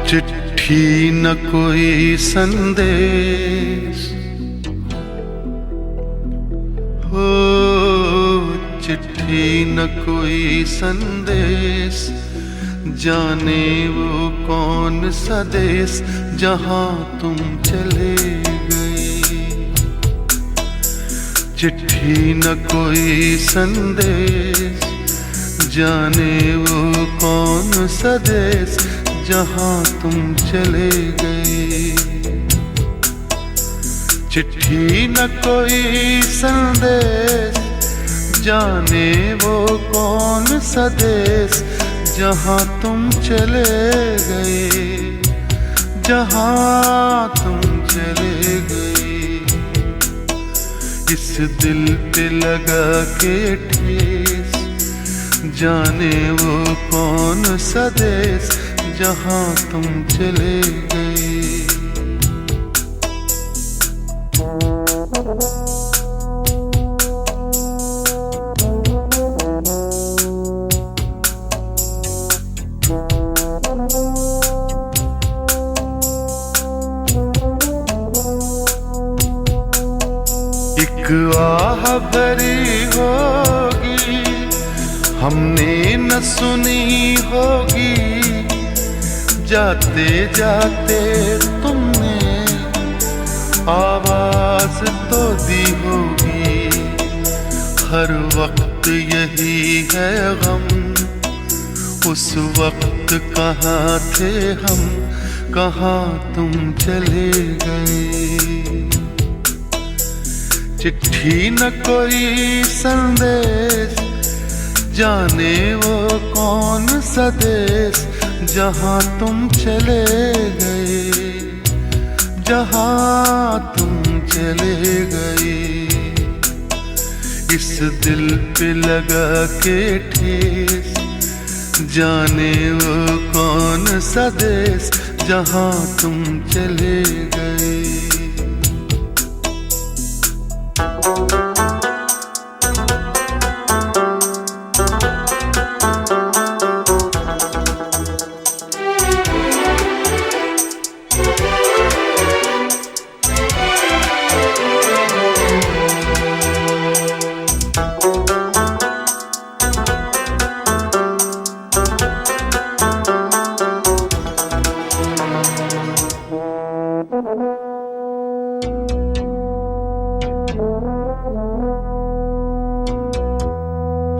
चिट्ठी न कोई संदेश हो, चिट्ठी न कोई संदेश, जाने वो कौन सा देश जहां तुम चले गए। चिट्ठी न कोई संदेश, जाने वो कौन सा देश जहां तुम चले गए। चिट्ठी न कोई संदेश, जाने वो कौन सा देश जहां तुम चले गए, जहां तुम चले गए। इस दिल पे लगा के ठेस, जाने वो कौन सा देश जहां तुम चले गए। एक आह भरी होगी, हमने न सुनी होगी, जाते जाते तुमने आवाज तो दी होगी। हर वक्त यही है गम, उस वक्त कहाँ थे हम, कहाँ तुम चले गए। चिट्ठी न कोई संदेश, जाने वो कौन सा देश जहां तुम चले गए, जहां तुम चले गए। इस दिल पे लगा के ठेस, जाने वो कौन सा देश जहां तुम चले गए।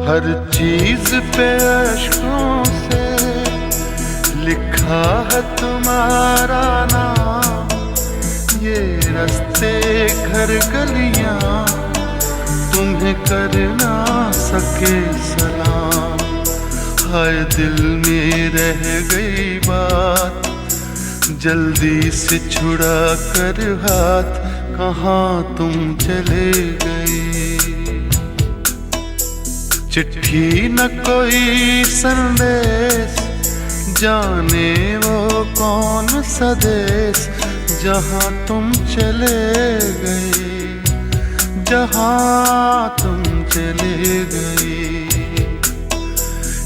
हर चीज पे अश्कों से लिखा है तुम्हारा नाम। ये रास्ते घर गलियां तुम्हें कर ना सके सलाम। हाय दिल में रह गई बात, जल्दी से छुड़ा कर हाथ, कहाँ तुम चले गए। चिट्ठी न कोई संदेश, जाने वो कौन सा देश जहां तुम चले गए, जहां तुम चले गए।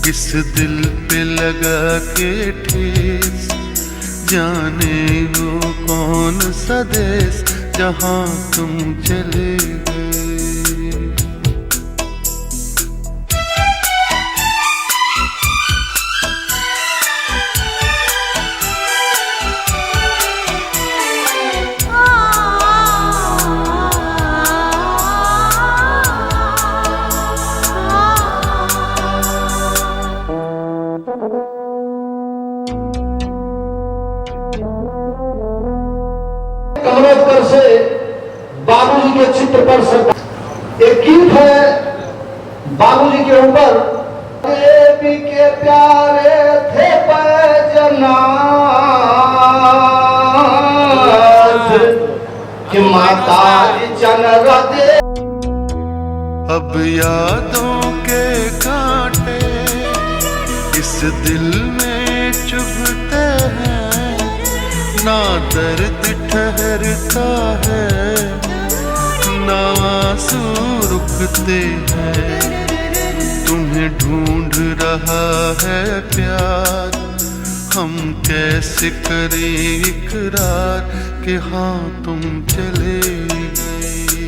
इस दिल पे लगा के ठेस, जाने वो कौन सा देश जहां तुम चले गए। कमलेश्वर से बाबूजी के चित्र पर एक गीत है बाबूजी के ऊपर। देवी के प्यारे थे बैजनाथ कि माता जनर दे। अब यादों के कांटे इस दिल में चुभते हैं, ना दर्द ठहरता है, ना आंसू रुकते हैं। तुम्हें ढूंढ रहा है प्यार, हम कैसे करें इकरार कि हाँ तुम चले गए।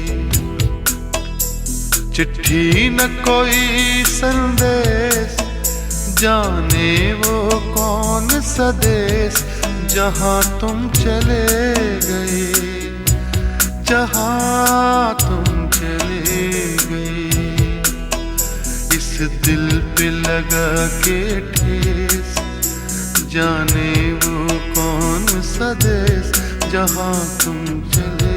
चिट्ठी न कोई संदेश, जाने वो कौन सा देश जहाँ तुम चले गए, जहाँ तुम चले गए। इस दिल पे लगा के ठेस, जाने वो कौन सा देश जहाँ तुम चले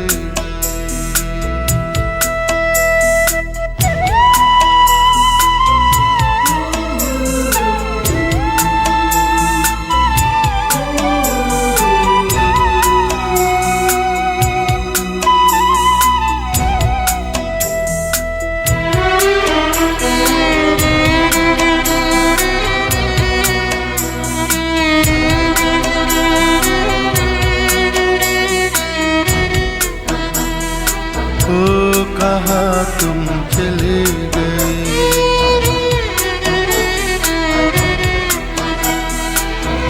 कहाँ तुम चले गए,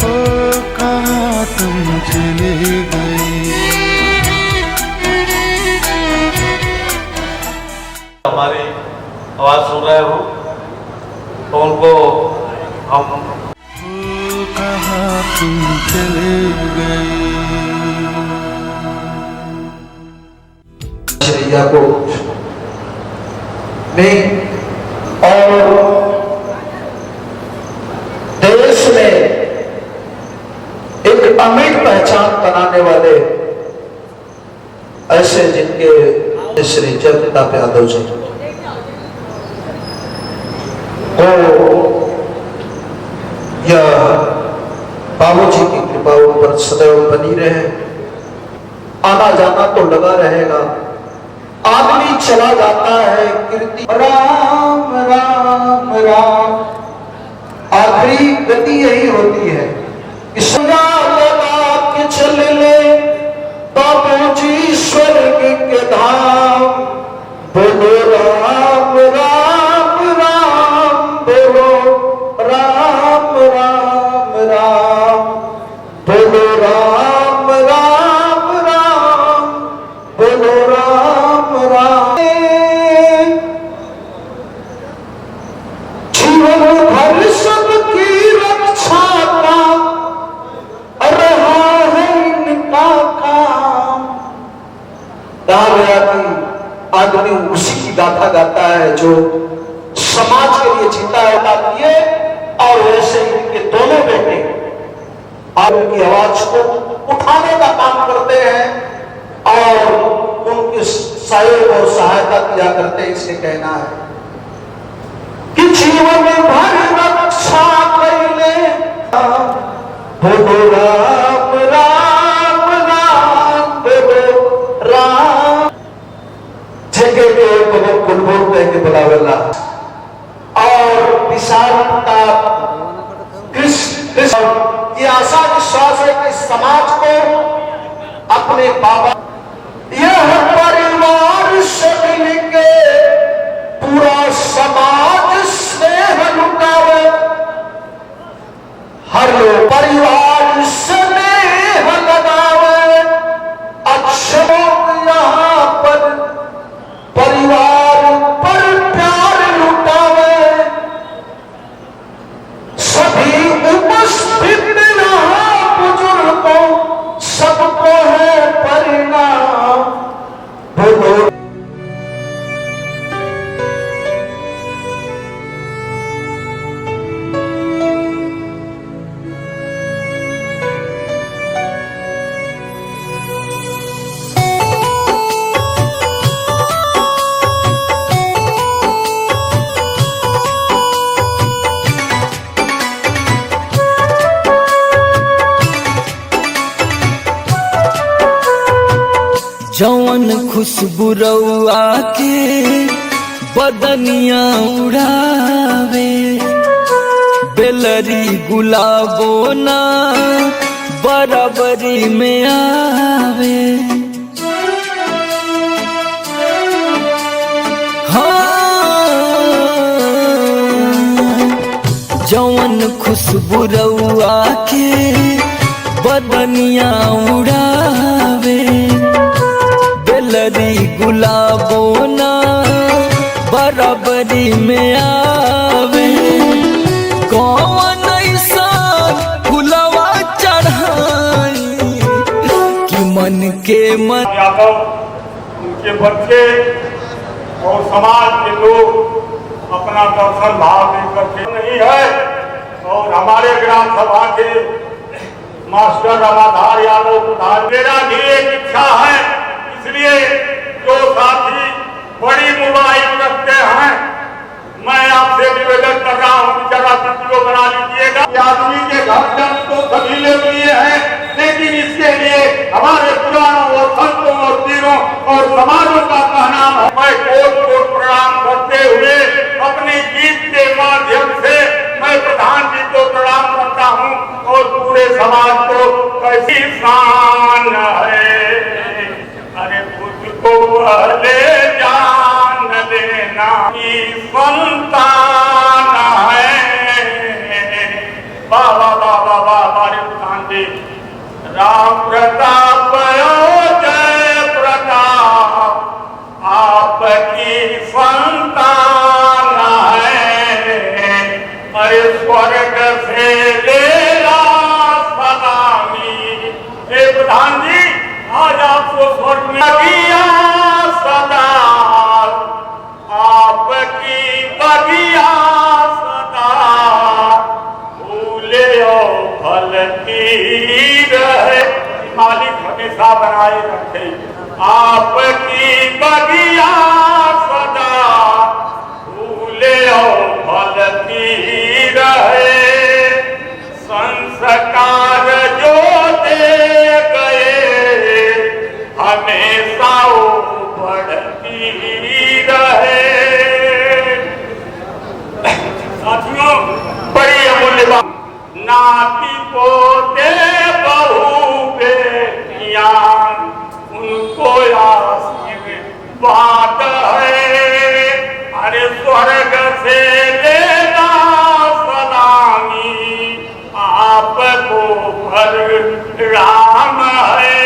ओ कहाँ तुम चले गए। हमारी आवाज सुन रहे हो तो उनको हम ओ कहाँ तुम चले गए। को में और देश में एक अमिट पहचान बनाने वाले ऐसे जिनके श्री जगन्नाथ यादव जी को यह बाबू जी की कृपा उन पर सदैव बनी रहे। आना जाना तो लगा रहेगा, आदमी चला जाता है कीर्ति राम राम राम, आखिरी गति यही होती है। इसलिए लगा के चल ले बाबू जी स्वर्ग के धाम, बोलो राम राम राम, बोलो राम राम राम, बोलो राम राम राम, बोलो राम राम। जीवन भर सबकी रक्षा का रहा है इनका काम। कहा गया कि आदमी उसी की गाथा गाता है जो समाज के लिए जीता है। और वैसे इनके दोनों बेटे उनकी आवाज को उठाने का काम करते हैं और उनकी सहयोग और सहायता किया करते हैं। इसे कहना है कि जीवन भर रक्षा कैले बोलो राम राम राम, बोलो राम। जगह के कुलबोल के बुलावेला और विशालता कृष्ण ये आशा विश्वास है कि समाज को अपने बाबा यह परिवार से मिलके पूरा समाज स्नेह लुटावे, हर परिवार स्नेह लगावे। अच्छे लोग यहाँ पर परिवार पर प्यार लुटावे, सभी उपस्थित यहाँ बुजुर्गों सबको है परिणाम। बोलो जवन खुशबू रउआ के बदनिया उड़ावे, बेलरी गुलाबो ना बराबरी में आवे। हाँ जवन खुशबू रउआ के बदनिया उड़ावे, बेलरी गुलाबो ना बराबरी में आवे। कौन ऐसा फुलवा चढ़ाई कि मन के मन यादव, उनके बच्चे और समाज के लोग अपना दर्शन भाव लेकर के नहीं है। और हमारे ग्राम सभा के मास्टर रामाधार यादव प्रधान, मेरा भी एक इच्छा है, इसलिए जो साथी बड़ी मुबाइल रखते हैं, मैं आपसे निवेदन कर रहा हूँ, जरा वीडियो बना लीजिएगा। आदमी के घर जब तो सभी लोग लिए हैं, लेकिन इसके लिए हमारे पुराणों और संतों और पीरों और समाजों का कहना है। मैं कोट कोट प्रणाम करते हुए अपने गीत के माध्यम से मैं प्रधान जी को प्रणाम करता हूँ और पूरे समाज को कैसी शान है। अरे मुझको पहले जान लेना की संतान है। बाबा बाबा बाबा रे प्रधान जी, राम प्रताप जय प्रताप आपकी संतान है। अरे स्वर्ग से लेला सलामी। हे प्रधान जी, आज आपको स्वर्ग में बगिया सदा, आपकी बगिया सदा फूले और फलती रहे, मालिक हमेशा बनाए रखे। आपकी बगिया सदा फूले और फलती रहे, संस्कार जो दे गए हमेशा वो बढ़ती रहे। साथियों, बड़ी अमूल्य बात, नाती पोते बहू बेटियां उनको आशीर्वाद है। अरे स्वर्ग से लेना सलामी, आपको भर राम है।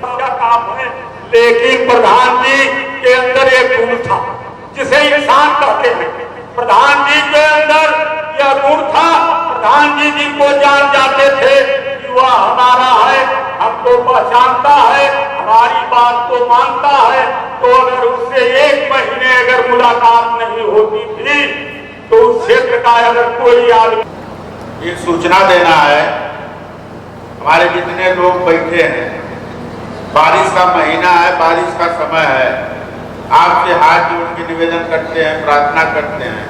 क्या काम है, लेकिन प्रधान जी के अंदर एक गुण था जिसे इंसान कहते हैं। प्रधान जी के अंदर यह गुण था, प्रधान जी जिनको जान जाते थे कि वह हमारा है, हमको पहचानता है, हमारी बात को मानता है, तो अगर उससे एक महीने अगर मुलाकात नहीं होती थी तो उस क्षेत्र का अगर कोई आदमी। एक सूचना देना है, हमारे जितने लोग बैठे हैं, बारिश का महीना है, बारिश का समय है, आपसे हाथ जोड़ के निवेदन करते हैं, प्रार्थना करते हैं,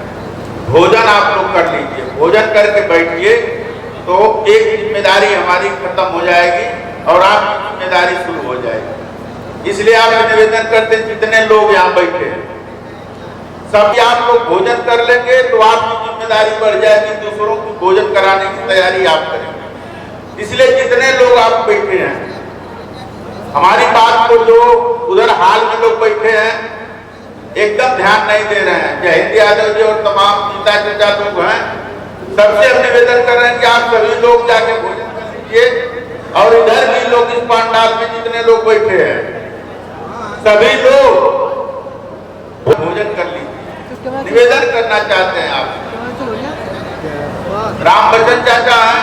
भोजन आप लोग कर लीजिए। भोजन करके बैठिए तो एक जिम्मेदारी हमारी खत्म हो जाएगी और आपकी जिम्मेदारी शुरू हो जाएगी। इसलिए आप निवेदन करते हैं, जितने लोग यहाँ बैठे हैं सब आप लोग भोजन कर लेंगे तो आपकी जिम्मेदारी बढ़ जाएगी, दूसरों को भोजन कराने की तैयारी आप करेंगे। इसलिए जितने लोग आप बैठे हैं, हमारी बात को जो उधर हाल में लोग बैठे हैं एकदम ध्यान नहीं दे रहे हैं। जयंत यादव जी और तमाम नेता चचा लोग हैं, सबसे हम निवेदन कर रहे हैं कि आप सभी लोग जाके भोजन कर लीजिए। और इधर भी लोग इस पंडाल में जितने लोग बैठे हैं सभी लोग भोजन कर लीजिए। निवेदन करना चाहते हैं आप, राम बच्चन चाचा हैं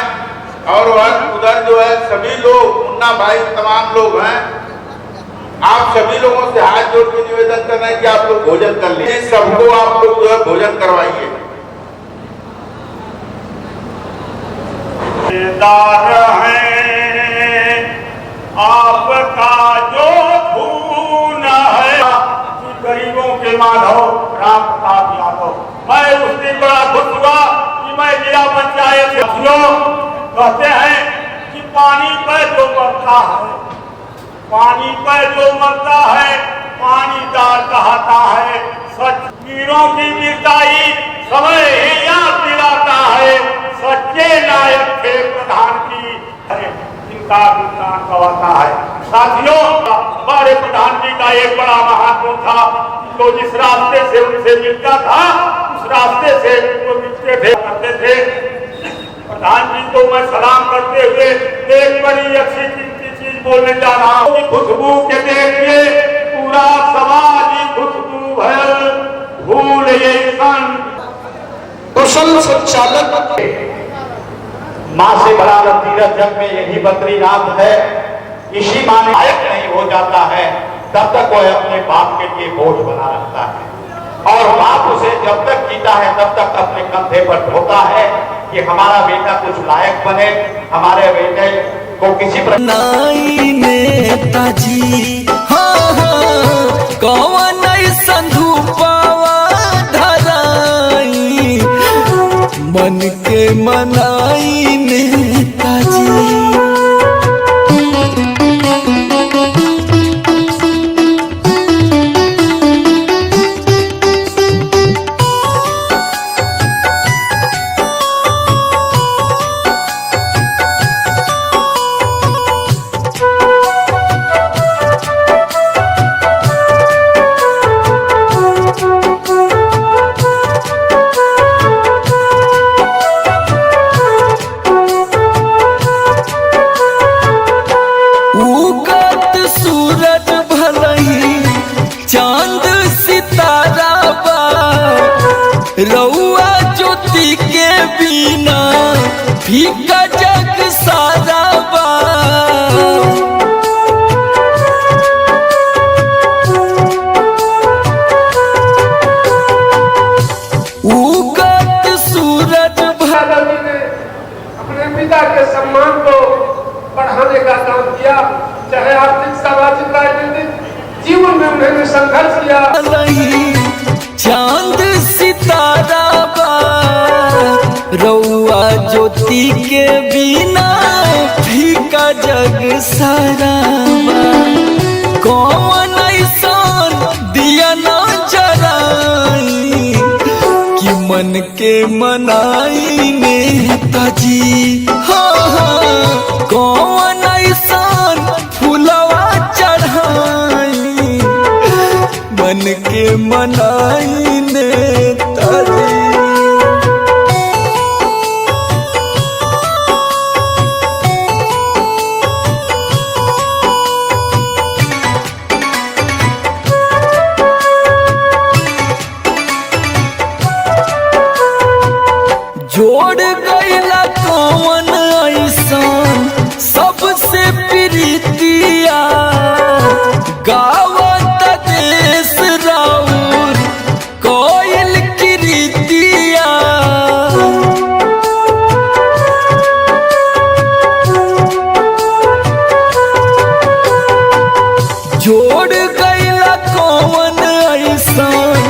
और उधर जो है सभी लोग, मुन्ना भाई, तमाम लोग हैं, आप सभी लोगों से हाथ जोड़ के निवेदन कर रहे हैं कि आप लोग भोजन कर लीजिए। सबको आप लोग जो है भोजन करवाइए। आपका जो खून है, गरीबों के माधव राम प्रताप यादव, मैं उस दिन बड़ा खुश हुआ कि मैं जिला पंचायत से कहते हैं कि पानी पर जो मरता है, पानी पर जो मरता है पानीदार कहता है। सच वीरों की वीरताई समय ही याद दिलाता है। सच्चे नायक थे प्रधान की है, इनका गुणगान गवाता है। साथियों, हमारे प्रधान जी का एक बड़ा महान गुण था, तो जिस रास्ते से उनसे मिलता था उस रास्ते से वो मिलते थे करते थे। प्रधान जी को मैं सलाम करते हुए एक बड़ी अच्छी कीमती चीज बोलने जा रहा हूँ। खुशबू के देखिए पूरा समाज ही खुशबू भयल भूल ये कुशल संचालक माँ से बड़ा तीरथ जग में यही बद्रीनाथ है। इसी माँ ने लायक नहीं हो जाता है तब तक वह अपने बाप के लिए बोझ बना रखता है, और बाप उसे जब तक जीता है तब तक अपने कंधे पर ढोता है कि हमारा बेटा कुछ लायक बने, हमारे बेटे को किसी प्रकार नाई नेताजी हाँ हाँ कौन संधु पावा धराई मन के मनाई नेताजी। उगत सूरज भलही चांद सितारा बा रउआ ज्योति के बिना फीका जग सारा बा। उगत सूरज अपने पिता के सम्मान को बढ़ाने का काम किया, चाहे आर्थिक सामाजिक राजनीतिक जीवन में उन्होंने संघर्ष किया। चांद सितारा बा रउआ ज्योति के बिना फीका जग सारा बा। कौन ऐसान दिया ना जराई कि मन के मनाई नेताजी हाँ हाँ कौन ऐसान फुलवा चढ़ाई मन के मनाई नेताजी। जोड़ गईला कौन ऐसान सबसे प्रीतिया गावत देश राउर कोयल कीर्तिया। जोड़ गईला कौन ऐसान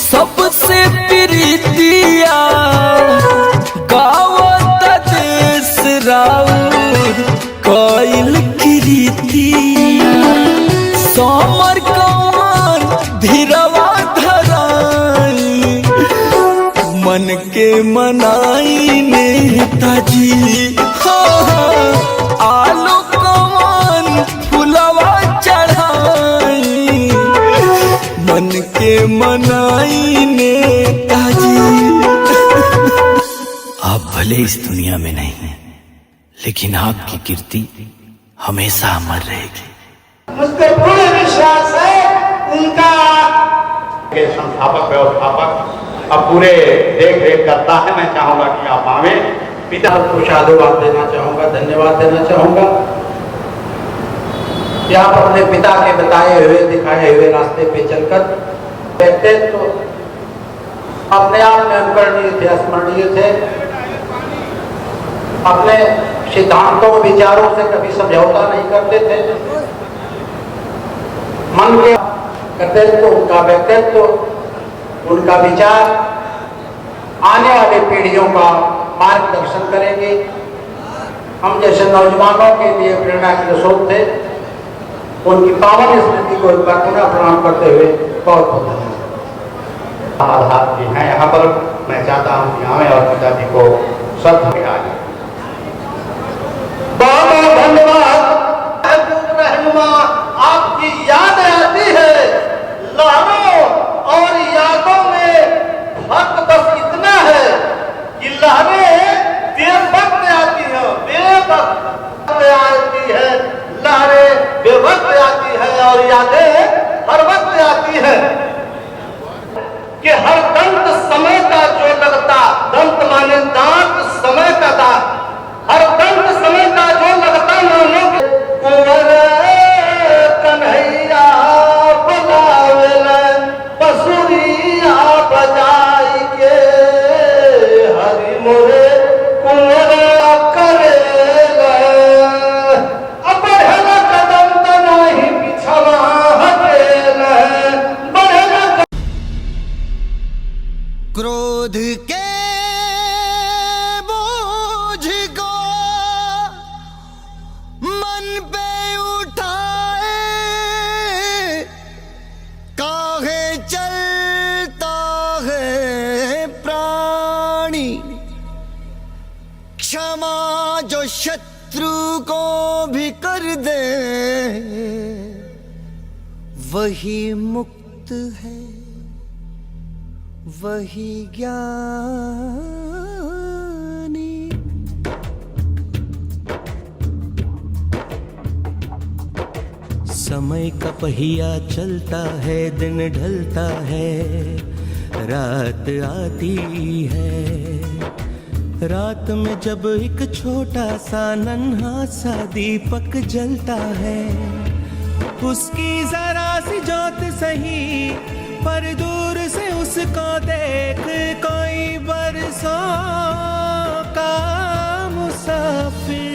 सबसे प्रीतिया गावत देश राउर कोयल कीर्तिया। समर कौन धीरवा धराई मन के मनाई नेताजी हाँ हाँ आलो कौन फुलवा चढ़ाई मन के मनाई नेताजी। आप भले इस दुनिया में नहीं हैं, लेकिन आपकी कीर्ति हमेशा अमर रहेगी। मुझ पर पूर्ण विश्वास है उनका के संस्थापक व्यवस्थापक अब पूरे देख रेख करता है। मैं चाहूंगा कि आप आवे पिता को साधुवाद देना चाहूंगा, धन्यवाद देना चाहूंगा कि आप अपने पिता के बताए हुए दिखाए हुए रास्ते पे चलकर बैठते तो अपने आप में अनुकरणीय थे, स्मरणीय थे। अपने सिद्धांतों विचारों से कभी समझौता नहीं करते थे। मन के करते तो उनका व्यक्तित्व उनका विचार आने वाली पीढ़ियों का मार्गदर्शन करेंगे। हम जैसे नौजवानों के लिए प्रेरणा के स्रोत थे। उनकी पावन स्मृति को एक बार पुनः प्रणाम करते हुए बहुत बहुत धन्यवाद। आधार जी हैं यहाँ पर, मैं चाहता हूँ कि आवे और पिताजी को श्रद्धा में आए। बहुत बहुत धन्यवाद। रहनुमा आपकी याद आती है लहरों और यादों में फर्क बस इतना है कि लहरें देशभक्त दे वही मुक्त है, वही ज्ञानी। समय का पहिया चलता है, दिन ढलता है, रात आती है। रात में जब एक छोटा सा नन्हा सा दीपक जलता है, उसकी जरा सी जोत सही पर दूर से उसको देख कोई बरसों का मुसाफिर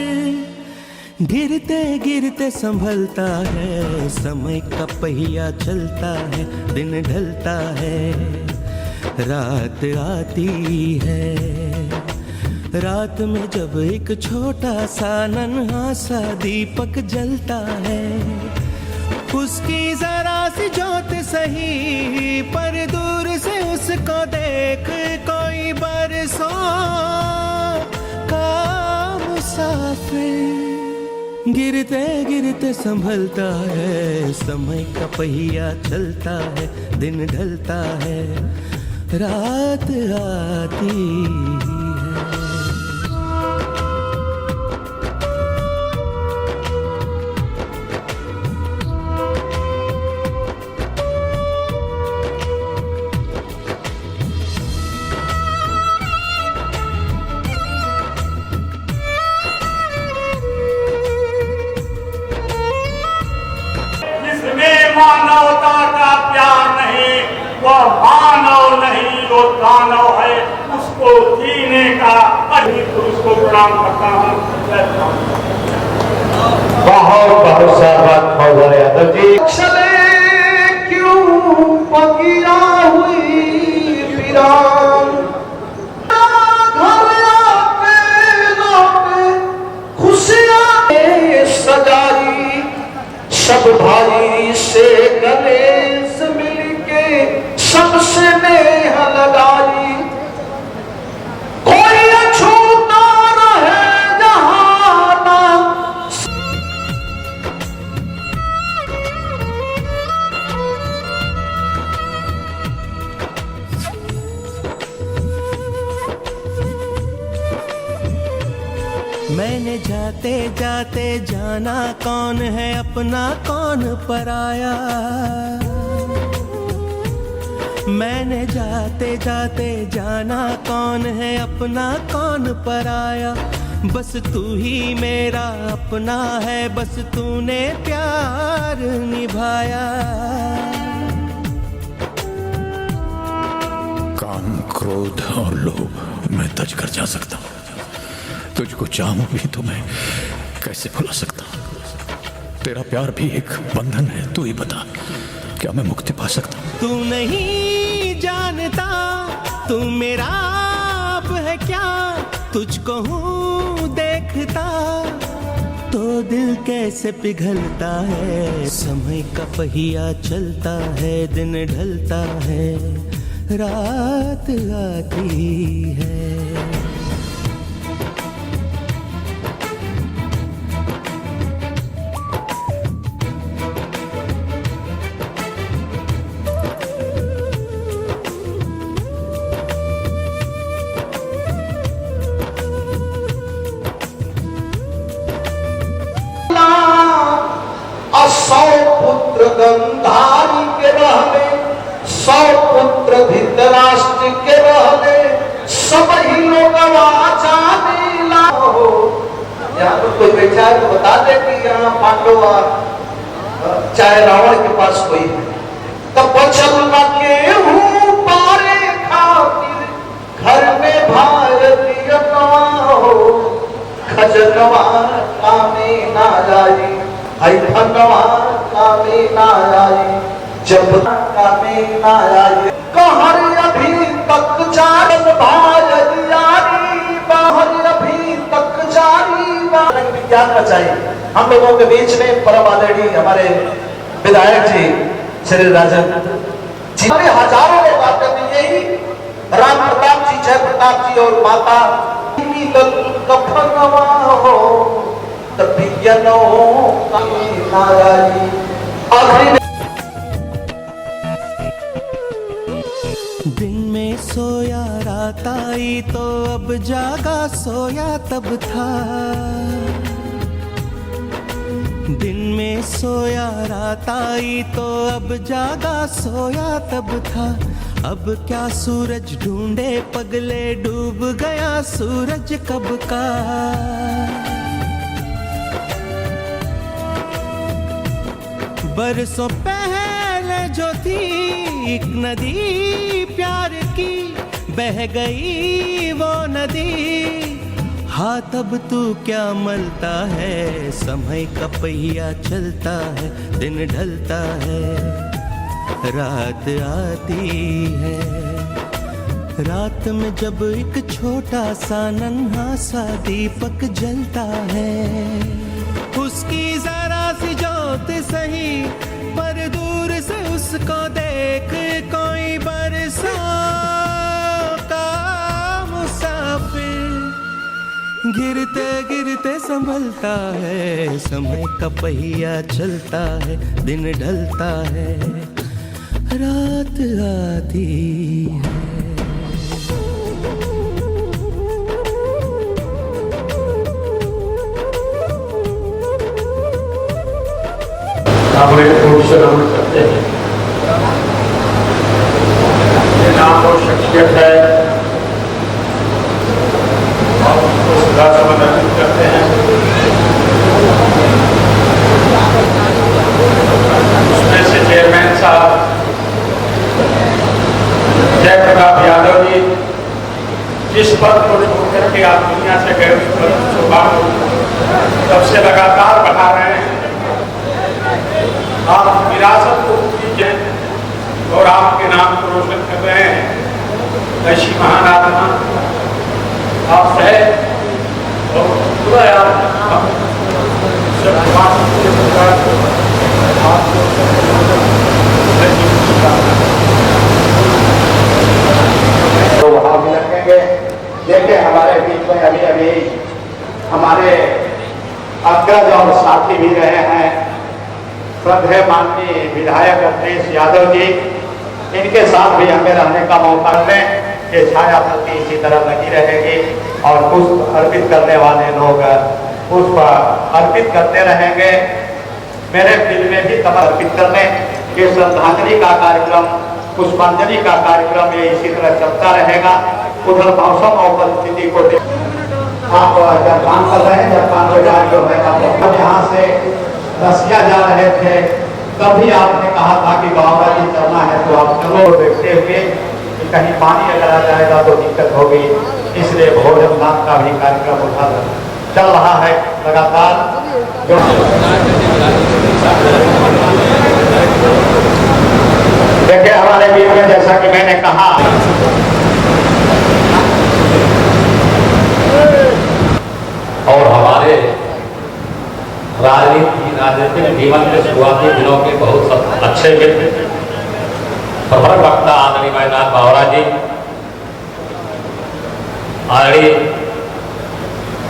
गिरते गिरते संभलता है। समय का पहिया चलता है, दिन ढलता है, रात आती है। रात में जब एक छोटा सा नन्हा सा दीपक जलता है, उसकी जरा सी जोत सही पर दूर से उसको देख कोई बरसों का मुसाफिर गिरते गिरते संभलता है। समय का पहिया चलता है, दिन ढलता है, रात आती है। मानवता का प्यार नहीं, वह मानव नहीं, वो दानव है। उसको जीने का पुरुष को प्रणाम करता हूँ। बहुत बहुत साहब यादव जी। चले क्यों पगिया हुई वीरान, घर आते लौटे खुशियाँ सजाई, सब भाई से गले से मिलके सबसे नेह लगाई। कोई अछूता रहे जहाना, मैंने जाते जाते जाना कौन है अपना कौन पराया। मैंने जाते जाते जाना कौन है अपना कौन पराया। बस तू ही मेरा अपना है, बस तूने प्यार निभाया। काम, क्रोध और लोभ मैं तज कर जा सकता हूँ। तुझको चाहूं भी तो मैं कैसे भुला सकता हूँ। तेरा प्यार भी एक बंधन है। तू ही बता, क्या मैं मुक्ति पा सकता हूँ? तू नहीं जानता तू मेरा आप है क्या, तुझको हूँ देखता तो दिल कैसे पिघलता है। समय का पहिया चलता है, दिन ढलता है, रात आती है। सौ पुत्र गंधारी के रहने, 100 पुत्र धृतराष्ट्र के रहने, सब ही लोग जाने हो। यहाँ पर कोई बैठा है तो बता दे कि यहाँ पांडव चाहे रावण के पास कोई है। तब बचल न केहू पारे खातिर, घर में भारतीय नवा हो, खजनवा कामे ना जाई, आई धनवा कामे ना आई, जब कामे ना आई। कहर अभी तक जान भाई यारी, बाहर अभी तक जारी। विज्ञान का चाहिए हम लोगों के बीच में परम आदरणीय हमारे विधायक जी श्री राजन जी, हजारों लोग आते थे। यही राम प्रताप जी, जय प्रताप जी और माता कफनवा हो, तब यनो नाराजी। आखिरी दिन में सोया रात आई तो अब जागा सोया तब था। दिन में सोया रात आई तो अब जागा सोया तब था। अब क्या सूरज ढूंढे पगले डूब गया सूरज कब का। बरसों पहले जो थी एक नदी प्यार की बह गई वो नदी। हाँ तब तू क्या मलता है समय का पहिया चलता है दिन ढलता है रात आती है। रात में जब एक छोटा सा नन्हा सा दीपक जलता है उसकी जरा सी जोत सही पर दूर से उसको देख कोई बरसों का मुसाफिर गिरते गिरते संभलता है समय का पहिया चलता है दिन ढलता है रात आती है। बड़े से नमन करते हैं। ये नाम और शख्सियत है और उसको सदा समर्पित करते हैं। उसमें से चेयरमैन साहब जय प्रताप यादव जी जिस पद को छोड़ करके आप दुनिया से गए उस पद को सौभाग्य तब से लगातार बढ़ा रहे हैं। आप विरासत को कीजिए और आपके नाम को रोशन कर रहे हैं। ऐसी महान आत्मा आप है और पूरा आप सब तो वहाँ भी लगेंगे। देखिए हमारे बीच में अभी अभी हमारे अग्रज और साथी भी रहे हैं श्रद्धेय माननीय विधायक अखिलेश यादव जी। इनके साथ भी हमें रहने का मौका दें कि छाया प्रति इसी तरह लगी रहेगी और पुष्प अर्पित करने वाले लोग पुष्प अर्पित करते रहेंगे। मेरे दिल में भी तब अर्पित करने के श्रद्धांजलि का कार्यक्रम पुष्पांजलि का कार्यक्रम ये इसी तरह चलता रहेगा। उधर मौसम और परिस्थिति को आप जलपान कर रहे हैं। जलपान को हम यहाँ से रसिया जा रहे थे तभी आपने कहा था कि बाबा जी चलना है तो आप चलो। देखते हुए कि कहीं पानी अगर आ जाएगा तो दिक्कत होगी इसलिए भोजन दान का भी कार्यक्रम उठा चल रहा है लगातार। जो देखिए हमारे बीच में जैसा कि मैंने कहा और हमारे राजनीतिक जीवन के शुरुआती दिनों के बहुत अच्छे मित्र प्रबल वक्ता आदरणीय महेंद्र बावरा जी, आदरणीय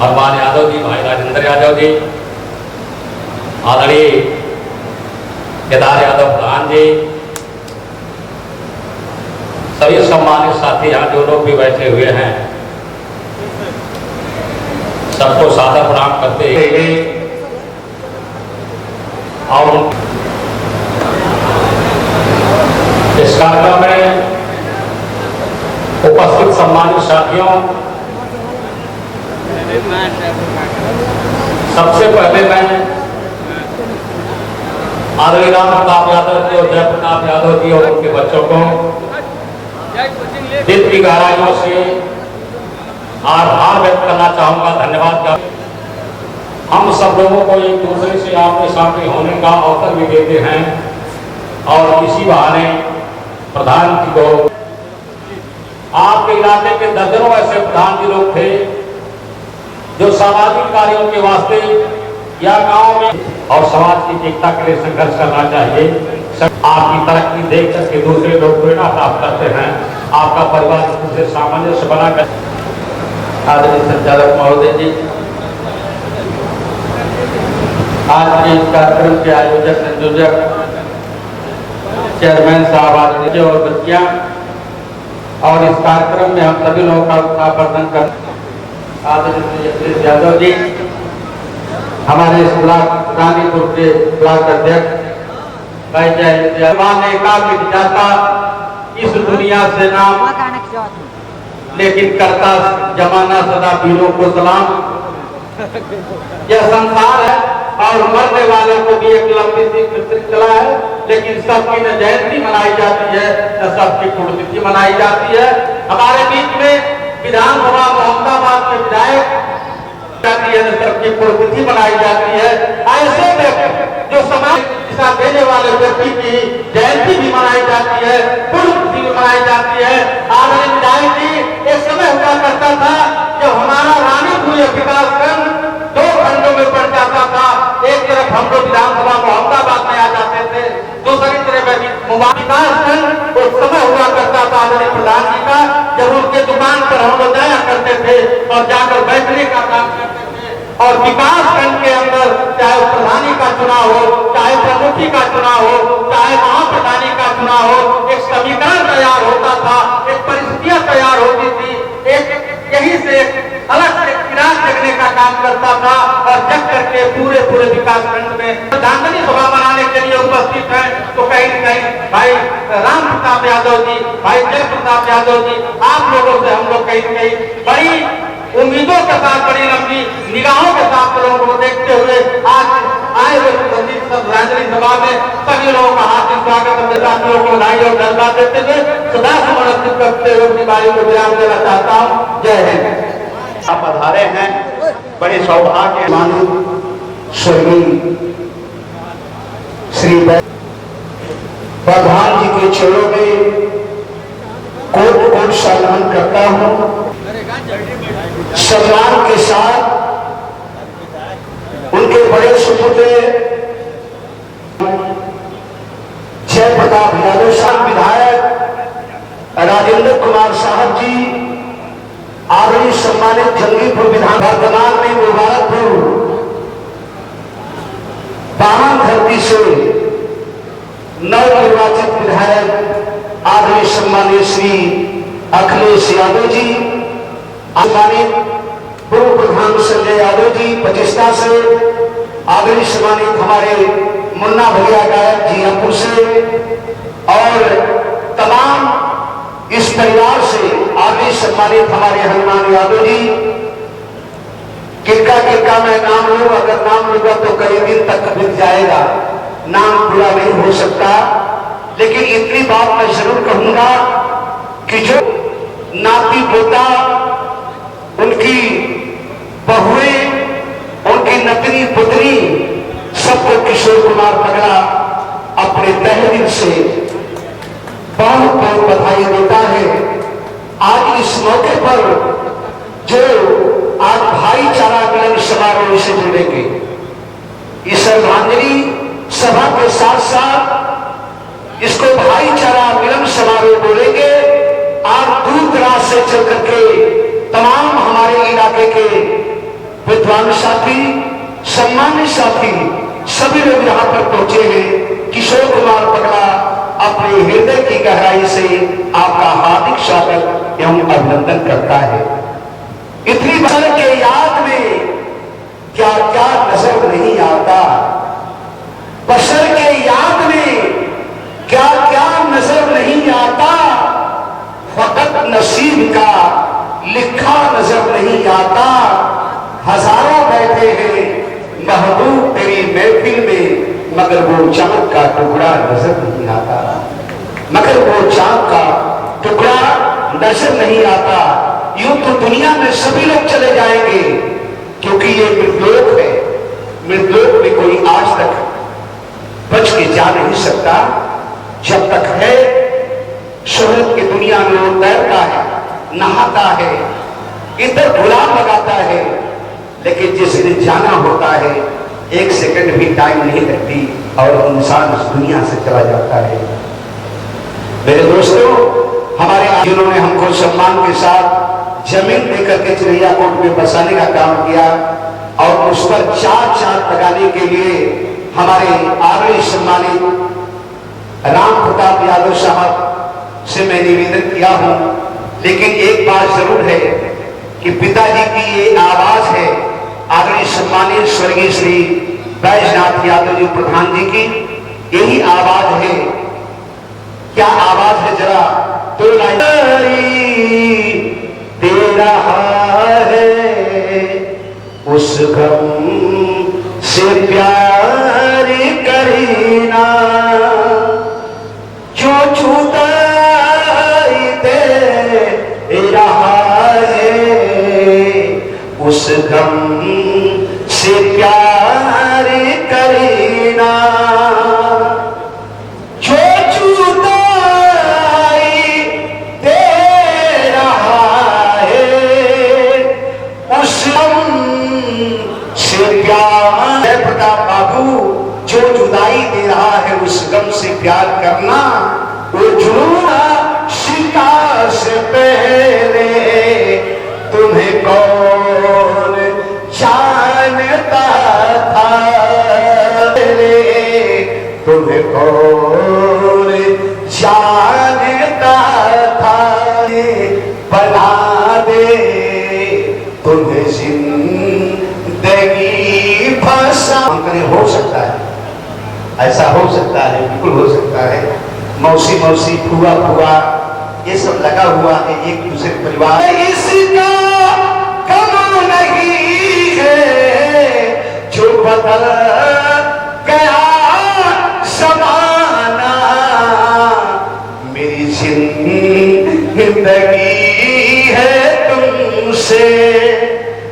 हनुमान यादव जी, भाई राजेंद्र यादव जी, आदरणीय केदार यादव प्रधान जी, सभी सम्मानित साथी यहाँ जो लोग भी बैठे हुए हैं सबको सादर प्रणाम करते हुए और इस कार्यक्रम में उपस्थित सम्मानित साथियों, सबसे पहले मैं आदरणीय राम प्रताप यादव जी और जय प्रताप यादव जी और उनके बच्चों को दिल की गहराइयों से आभार व्यक्त करना चाहूंगा, धन्यवाद। हम सब लोगों को एक दूसरे से आमने सामने होने का अवसर भी देते हैं और इसी बहाने प्रधान जी को आपके इलाके के दर्जनों ऐसे प्रधान जी लोग थे जो सामाजिक कार्यों के वास्ते या गांव में और समाज की एकता के लिए संघर्ष करना चाहिए। आपकी तरक्की देख करके दूसरे लोग प्रेरणा प्राप्त करते हैं। आपका परिवार दूसरे सामंजस्य बनाकर आदरणीय संचालक महोदय जी, आज के इस कार्यक्रम के आयोजक संयोजक चेयरमैन साहब, आदरणीय और बच्चियां, और इस कार्यक्रम में हम सभी लोगों का उत्साहवर्धन कर आदरणीय श्री यादव जी, हमारे इस ब्लॉक रानीपुर के ब्लॉक अध्यक्ष भाई जय का मिट जाता इस दुनिया से नाम, लेकिन करता जमाना सदा वीरों को सलाम। यह संसार है और मरने वालों को भी एक लंबी सी श्रृंखला है, लेकिन सबकी न जयंती मनाई जाती है न सबकी पुण्यतिथि मनाई जाती है। हमारे बीच में विधानसभा मोहम्मदाबाद के विधायक जाती है, न सबकी पुण्यतिथि मनाई जाती है। ऐसे व्यक्ति जो समाज दिशा देने वाले व्यक्ति की जयंती भी मनाई जाती है, पुण्यतिथि भी मनाई जाती है। आदरणीय विधायक जी, एक समय हुआ करता था जब हमारा रानीपुर विकास खंड दो खंडों में बढ़ जाता था। एक तरफ हम लोग विधानसभा मोहम्मदाबाद में आ जाते थे, दूसरी तरफ विकास खंड उस समय हुआ करता था आदरणीय प्रधान जी का, जब उनके दुकान पर हम लोग जाया करते थे और जाकर बैठने का काम करते थे। और विकास खंड के अंदर चाहे प्रधानी का चुनाव हो, चाहे प्रमुखी का चुनाव हो, चाहे महाप्रधानी का चुनाव हो, एक समीकरण तैयार होता था, एक परिस्थितियां तैयार होती थी, एक यहीं से अलग से किरात जगने का काम करता था। और जग करके पूरे विकास खंड में श्रद्धांजलि सभा मनाने के लिए उपस्थित है, तो कहीं न कहीं भाई राम प्रताप यादव जी, भाई जय प्रताप यादव जी, आप लोगों से हम लोग कहीं न कहीं बड़ी उम्मीदों के साथ, बड़ी लंबी निगाहों के साथ लोगों को देखते हुए आज आए हुए श्रद्धांजलि सभा में सभी लोगों का हार्दिक स्वागत, अपने साथियों को बधाई और धन्यवाद देते हुए सदा समर्पित करते हुए अपनी बारी को विराम देना चाहता हूँ। जय हिंद। आप पधारे हैं, बड़े सौभाग्य माननीय स्वर्गीय श्री प्रधान जी के चरणों में कोट कोट सम्मान करता हूँ। सम्मान के साथ उनके बड़े सुपुत्र जय प्रताप यादव साहब विधायक राजेंद्र कुमार साहब जी, आदरणीय सम्मानित जंगीपुर विधान वर्तमान में मुबारकपुर पावन धरती से नवनिर्वाचित विधायक आदरणीय सम्मानित श्री अखिलेश यादव जी, सम्मानित पूर्व प्रधान संजय यादव जी पचिस्ता से, आदरणीय सम्मानित हमारे मुन्ना भैया गायक जियापुर से, और तमाम इस परिवार से आदरणीय सम्मानित हमारे हनुमान यादव जी, किनका मैं नाम लूं, अगर नाम लूंगा तो कई दिन तक बीत जाएगा, नाम पूरा नहीं हो सकता। लेकिन इतनी बात मैं जरूर कहूंगा कि जो नाती पोता, उनकी बहुएं, उनकी नतनी पुतनी, सबको किशोर कुमार पगला अपने तहे दिल से बहुत बहुत बधाई देता है। आज इस मौके पर जो आज भाईचारा मिलन समारोह से जुड़ेंगे, इस श्रद्धांजलि सभा के साथ साथ इसको भाईचारा मिलन समारोह बोलेंगे। आज दूर दराज से चल करके तमाम हमारे इलाके के विद्वान साथी, सम्मानित साथी, सभी लोग यहाँ पर पहुंचे हैं। किशोर कुमार पगला अपने हृदय की गहराई से आपका हार्दिक स्वागत एवं अभिनंदन करता है। इतनी बड़े के याद में क्या क्या नजर नहीं आता, बशर के याद में क्या क्या नजर नहीं आता, फकत नसीब का लिखा नजर नहीं आता। हजारों बैठे हैं महबूब तेरी महफिल में, मगर वो चांद का टुकड़ा नजर नहीं आता, मगर वो चांद का टुकड़ा नजर नहीं आता। यूं तो दुनिया में सभी लोग चले जाएंगे, क्योंकि ये मृतलोक है। मृतलोक में कोई आज तक बच के जा नहीं सकता। जब तक है शोहरत की दुनिया में वो तैरता है, नहाता है, इधर गुलाम लगाता है, लेकिन जिस दिन जाना होता है एक सेकंड भी टाइम नहीं लगती और इंसान इस दुनिया से चला जाता है। मेरे दोस्तों, हमारे जिन्होंने हमको सम्मान के साथ जमीन देकर के चिड़ैया कोट में बसाने का काम किया, और उस पर चार चांद लगाने के लिए हमारे आदरणीय सम्मानित राम प्रताप यादव साहब से मैं निवेदन किया हूं। लेकिन एक बात जरूर है कि पिताजी की ये आवाज है, आदरणीय सम्मानित स्वर्गीय श्री बैजनाथ यादव जी प्रधान जी की यही आवाज है। क्या आवाज है जरा तो तेरा है उस गम से प्यार करीना जो छूटाई दे रहा है उस गम से प्यार करीना जो छूटाई दे रहा है उस गम से प्यार। प्रताप बाबू जो जुदाई दे रहा है उस गम से प्यार करना वो जुनूना शिकार से पहले तुम्हें कौन जानता था, तुम्हें कौन जानता था, बना दे तुम्हें जिंदगी फंसा। हो सकता है, ऐसा हो सकता है, बिल्कुल हो सकता है। मौसी मौसी फुआ फुआ ये सब लगा हुआ है एक दूसरे परिवार। इसका कम नहीं है जो बदल गया ज़माना, मेरी जिंदगी है तुमसे।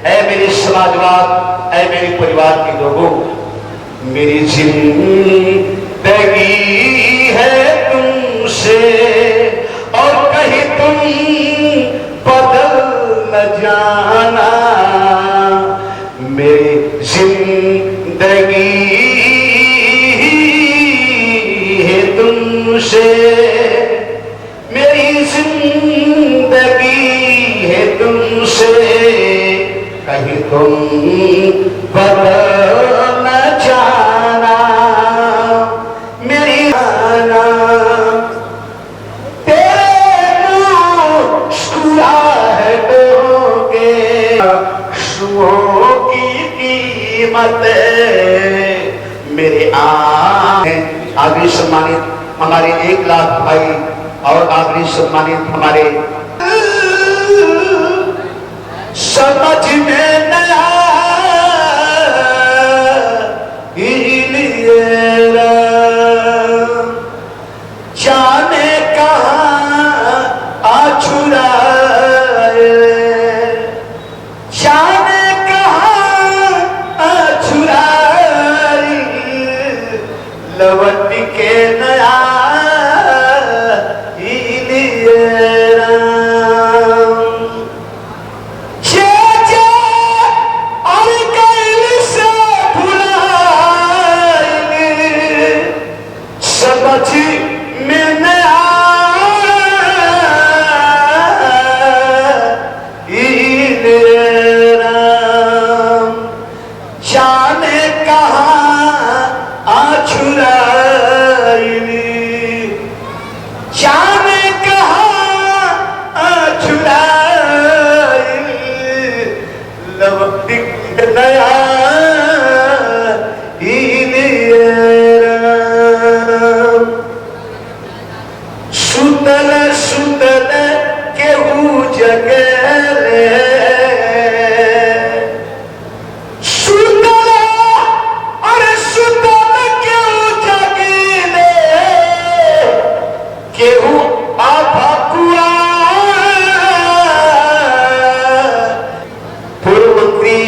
ऐ मेरे समाजवाद, ऐ मेरे परिवार के लोगों, मेरी जिंदगी है तुमसे और कहीं तुम बदल न जाना, मेरी जिंदगी है तुमसे, मेरी जिंदगी है तुमसे, कहीं तुम बदल न जाना, मेरी आना तेरे मुस्कुराहटों के आंसुओं की कीमत मेरे आगे सम्मानित हमारे 1 लाख भाई और आगे सम्मानित हमारे समझ में नया जाने कहाँ आ छुड़ाए, जाने कहाँ आ छुड़ाए, लौट के नया सुतल सुतल केहू जगले, सुतल अरे सुतल केहू जगले, केहू आफकुआ। पूर्व मंत्री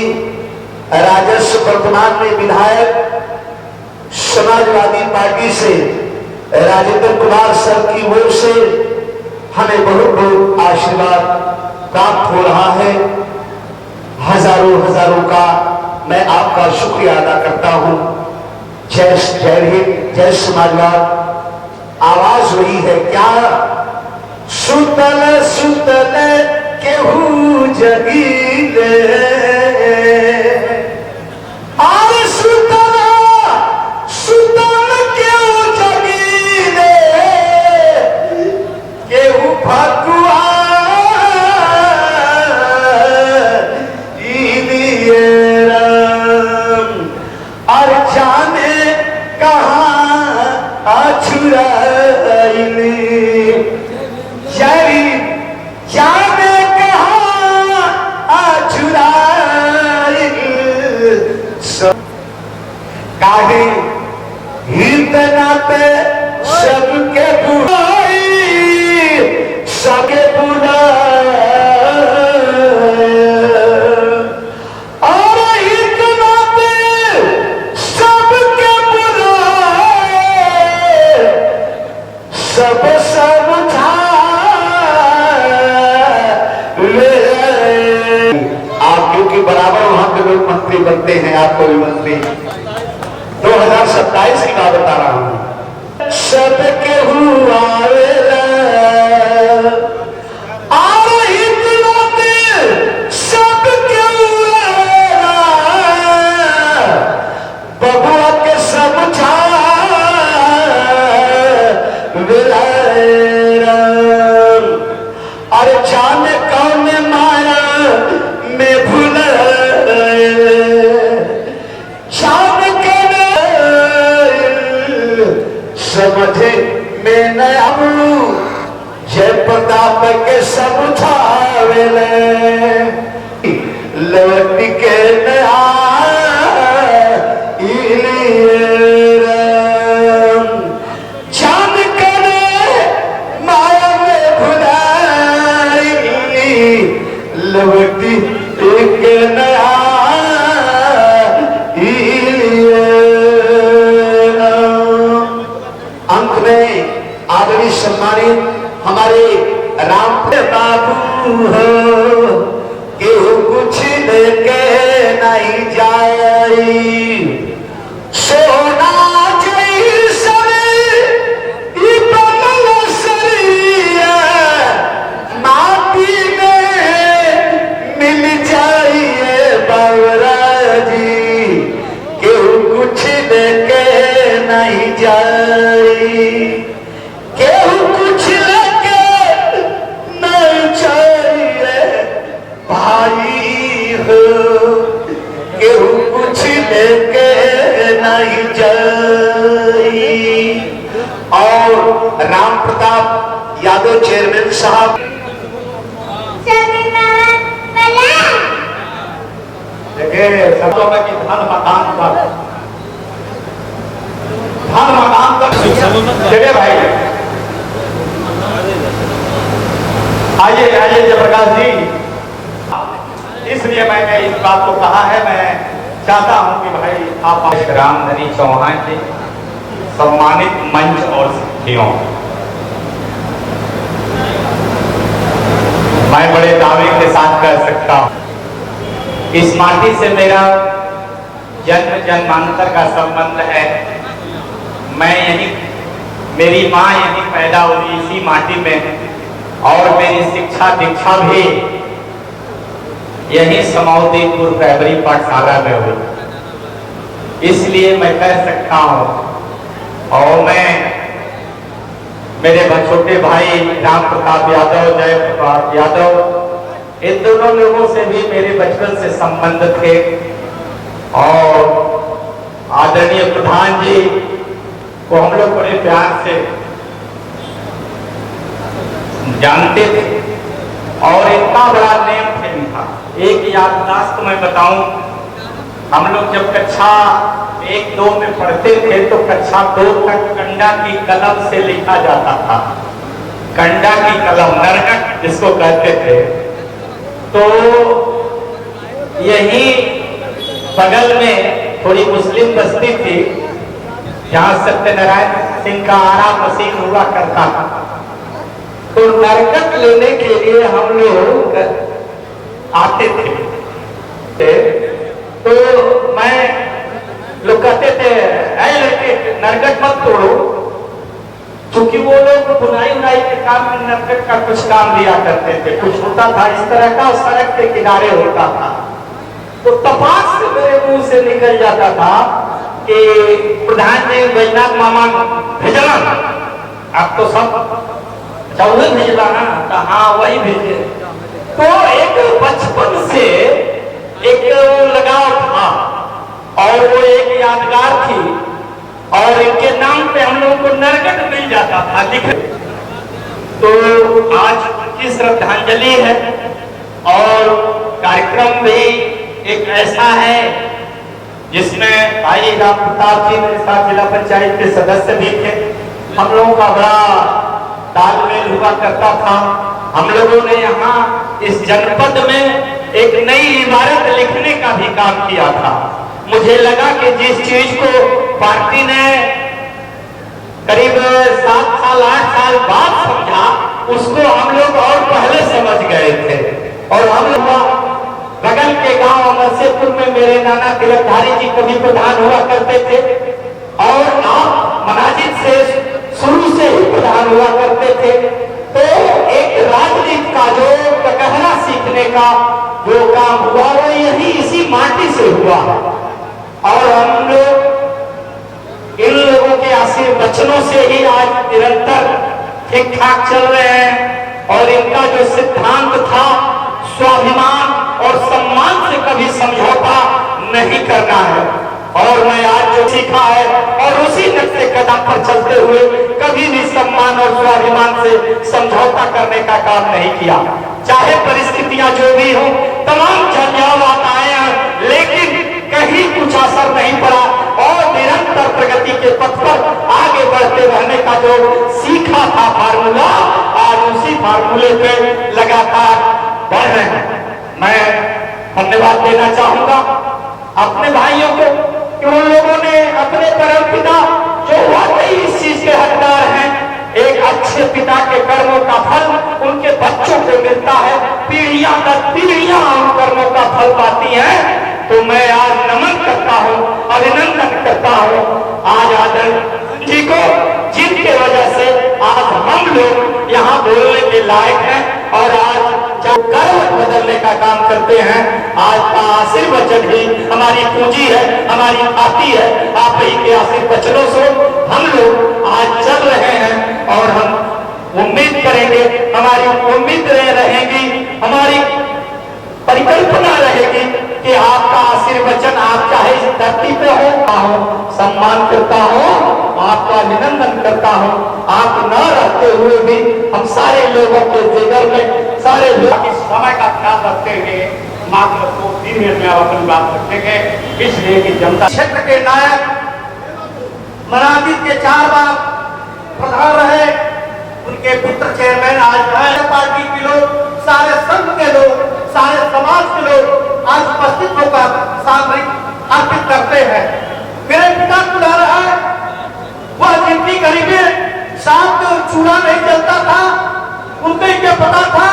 राजस्व वर्तमान में विधायक समाजवादी पार्टी से राजेंद्र कुमार सर की ओर से हमें बहुत बहुत आशीर्वाद प्राप्त हो रहा है। हजारों हजारों का मैं आपका शुक्रिया अदा करता हूं। जय जय हिंद, जय समाजवाद। आवाज वही है क्या, सुतल सुतल केहू जगीले, चुराइली यारी जाने कहाँ चुराइल काहे इतना पे सबके बुराई सबके बुराई और इतना पे सबके बुराई सब समझा आप क्योंकि बराबर वहां के लोग मंत्री बनते हैं, आपको भी मंत्री 2027 की बात बता रहा हूं। सबके हुआ सबके बबुआ के समझा अरे जाने कौन माया में भूल शाम के समझे में न आऊं जय प्रताप के समझावेले लौट के न जान कर माया में भुलाई लौटी एक नया अंत में आदरणीय सम्मानित हमारे राम बाबू हो केहू कुछ लेके नहीं जाई सोना जैसन ई बनल सरिया माटी में मिल जाइए बाबरा जी केहू कुछ लेके नहीं जाई केहू कुछ लेके नहीं जाइए भाई हो केहू कुछ लेके नहीं जाई। और राम प्रताप यादव चेयरमैन साहब देखिए शब्दों में कि धन मकान तक देखिए भाई आइए जयप्रकाश जी, इसलिए मैंने इस बात को कहा है। मैं चाहता हूं कि भाई आप रामधनी चौहान जी सम्मानित मंच और साथियों, मैं बड़े दावे के साथ कह सकता हूं इस माटी से मेरा जन्म जन्मांतर का संबंध है। मैं यही, मेरी माँ यही पैदा हुई इसी माटी में और मेरी शिक्षा दीक्षा भी यही समौदीपुर प्राइमरी पाठशाला में हुई। इसलिए मैं कह सकता हूँ और मैं मेरे छोटे भाई राम प्रताप यादव, जय प्रताप यादव, इन दोनों लोगों से भी मेरे बचपन से संबंध थे और आदरणीय प्रधान जी को हम लोग बड़े प्यार से जानते थे और इतना बड़ा नेम फेम था। एक याददाश्त मैं बताऊं, हम लोग जब कक्षा 1-2 में पढ़ते थे तो कक्षा 2 तक कंडा की कलम से लिखा जाता था। कंडा की कलम, नरगट जिसको कहते थे। तो यही बगल में थोड़ी मुस्लिम बस्ती थी जहाँ सत्यनारायण सिंह का आरा मशीन हुआ करता था। तो नरकट लेने के लिए हम लोग आते थे। तो मैं लोग कहते थे ऐ लड़के नरकट मत तोड़ो, क्योंकि वो लोग बुनाई उनाई के काम में नरकट का कुछ काम लिया करते थे। कुछ होता था इस तरह का, सड़क के किनारे होता था। तो तपाक से मेरे मुंह से निकल जाता था कि प्रधान जी बैजनाथ मामा भेजना, आप तो सब चौदह भेजना ना, तो हाँ वही भेजे। तो एक बचपन से एक लगाव था और वो एक यादगार थी और इनके नाम पे हम लोगों को नरकट मिल जाता था लिख। तो आज की श्रद्धांजलि है और कार्यक्रम भी एक ऐसा है जिसमें भाई राम प्रताप जी मेरे साथ जिला पंचायत के सदस्य भी थे। हम लोगों का बड़ा तालमेल हुआ करता था। हम लोगों ने यहाँ इस जनपद में एक नई इमारत लिखने का भी काम किया था। मुझे लगा कि जिस चीज को पार्टी ने करीब 7 साल 8 साल बाद समझा, उसको हम लोग और पहले समझ गए थे। और हम लोग बगल के गांव अमरसेपुर में मेरे नाना तिलकधारी जी कभी प्रधान हुआ करते थे और आप मनाजिद से शुरू से ही प्रधान हुआ करते थे। तो एक राजनीति का जो गहरा सीखने का जो काम हुआ वो यही इसी माटी से हुआ। और हम लोग इन लोगों के आशीर्वचनों से ही आज निरंतर ठीक ठाक चल रहे हैं। और इनका जो सिद्धांत था स्वाभिमान और सम्मान से कभी समझौता नहीं करना है। और मैं आज जो सीखा है और उसी नक्शे कदम पर चलते हुए कभी भी सम्मान और स्वाभिमान से समझौता करने का काम नहीं किया। चाहे परिस्थितियां जो भी हो, तमाम झंझावात आए हैं, लेकिन कहीं कुछ असर नहीं पड़ा और निरंतर प्रगति के पथ पर आगे बढ़ते रहने का जो सीखा था फार्मूला, आज उसी फार्मूले पे लगातार बढ़ रहे हैं। मैं धन्यवाद देना चाहूंगा अपने भाइयों को कि उन लोगों ने अपने परमपिता जो वाकई इस चीज के हकदार हैं, एक अच्छे पिता के कर्मों का फल उनके बच्चों को मिलता है, पीढ़ियां दर पीढ़ियां उन कर्मों का फल पाती हैं। तो मैं आज नमन करता हूं, अभिनंदन करता हूं आज आदरणीय जी को, जिनके वजह से आज हम लोग यहाँ बोलने के लायक हैं और आज जो कर्म बदलने का काम करते हैं। आज का आशीर्वचन ही हमारी पूंजी है, हमारी खाती है। आप ही के आशीर्वचनों से हम लोग आज चल रहे हैं और हम उम्मीद करेंगे, हमारी उम्मीद रहेगी, हमारी परिकल्पना रहेगी कि आपका आशीर्वचन आप चाहे इस धरती पे हो, सम्मान करता हो, आपका अभिनंदन करता हूं। आप न रहते हुए भी हम सारे लोगों के जिगर में सारे लोग इस समय का ख्याल रखते हुए मात्र 2-3 मिनट में अपनी बात रखेंगे। इसलिए कि जनता क्षेत्र के नायक मनाजिद के 4 बार प्रधान रहे, उनके पुत्र चेयरमैन आज है। पार्टी के लोग, सारे संघ के लोग, सारे समाज के लोग आज उपस्थित होकर सामरिक अर्पित करते हैं। मेरे पिता चूल्हा रहा है, वह जिनकी गरीबी शाम को चूल्हा नहीं चलता था, उनको क्या पता था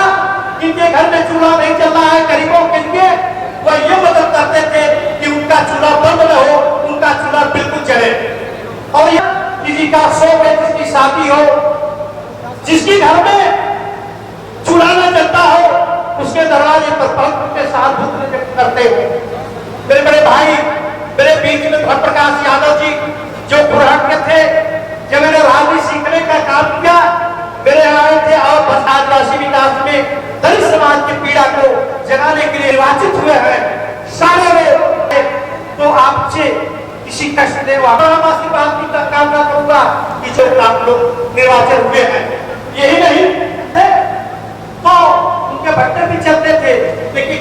इनके घर में चूल्हा नहीं चल रहा है गरीबों के लिए, वह ये मदद करते थे कि उनका चूल्हा बंद न हो, उनका चूल्हा बिल्कुल चले। और किसी का शौक है, जिसकी शादी हो, जिसकी घर में चूल्हा न चलता हो, उसके दरवाजे पर पहुंच के साथ करते हो। मेरे बड़े भाई, मेरे बीच में धन प्रकाश यादव जी जो पुराण के थे, जब मैंने राजनीति सीखने का काम किया, मेरे आए थे और बस आदिवासी विकास में दलित समाज की पीड़ा को जगाने के लिए निर्वाचित हुए हैं सारे लोग। तो आपसे किसी कष्ट दे आशीर्वाद की कामना करूंगा कि जो आप लोग निर्वाचित हुए हैं, यही नहीं है तो उनके भट्टे भी चलते थे, लेकिन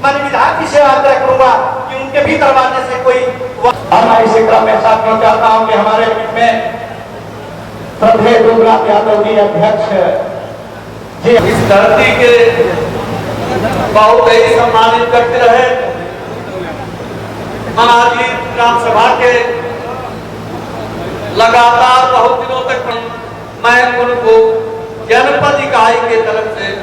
मैं विधायक की सेवा करूंगा कि उनके भी दरवाजे से कोई। मैं इसी क्रम में साथियों चाहता हूं कि हमारे बीच में श्रद्धेय डूबराम यादव जी अध्यक्ष जी इस धरती के बहुत ही सम्मानित करते रहे। मनाजिद ग्राम सभा के लगातार बहुत दिनों तक मैं उनको जनपद इकाई के तरफ से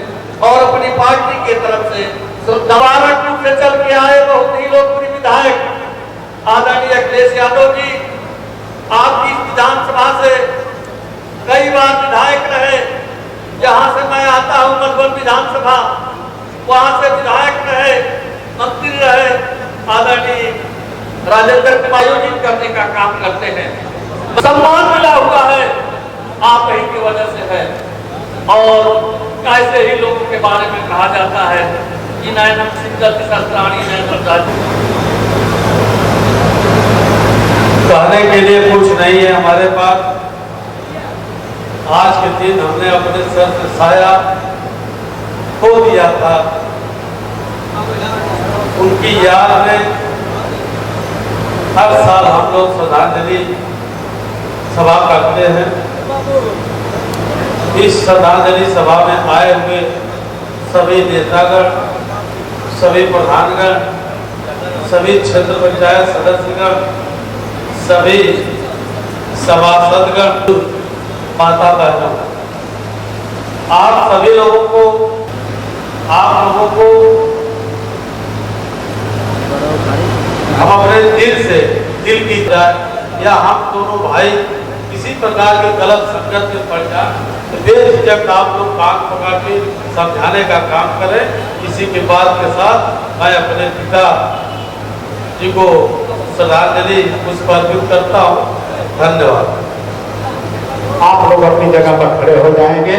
और अपनी पार्टी के तरफ से श्रद्धापूर्वक रूप से चल के आए बहुत ही लोकप्रिय विधायक आदरणीय अखिलेश यादव जी, आपकी विधानसभा से कई बार विधायक रहे। जहां से मैं आता हूं मधुबन विधानसभा, वहां से विधायक रहे, मंत्री रहे। आदरणीय राजेंद्र कुमार आयोजित करने का काम करते हैं, सम्मान मिला हुआ है आप ही की वजह से है। और ऐसे ही लोगों के बारे में कहा जाता है कि नैनम सिंगल शस्त्राणी नैनम कहने के लिए कुछ नहीं है हमारे पास। आज के दिन हमने अपने सर से साया खो दिया था। उनकी याद में हर साल हम लोग श्रद्धांजलि सभा करते हैं। इस श्रद्धांजलि सभा में आए हुए सभी नेतागण, सभी प्रधानगण, सभी क्षेत्र पंचायत सदस्यगण, सभी सभासदगण, माता बहनों, आप सभी लोगों को, हम अपने दिल से, दिल की जाए या हम दोनों भाई किसी प्रकार के गलत संगत में पड़ जाए तो बेझिझक आप लोग कान पकड़ के समझाने का काम करें। इसी के बात के साथ मैं अपने पिता जी को श्रद्धांजलि पुष्प अर्पित करता हूँ। धन्यवाद। आप लोग अपनी जगह पर खड़े हो जाएंगे।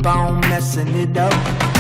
keep on messing it up.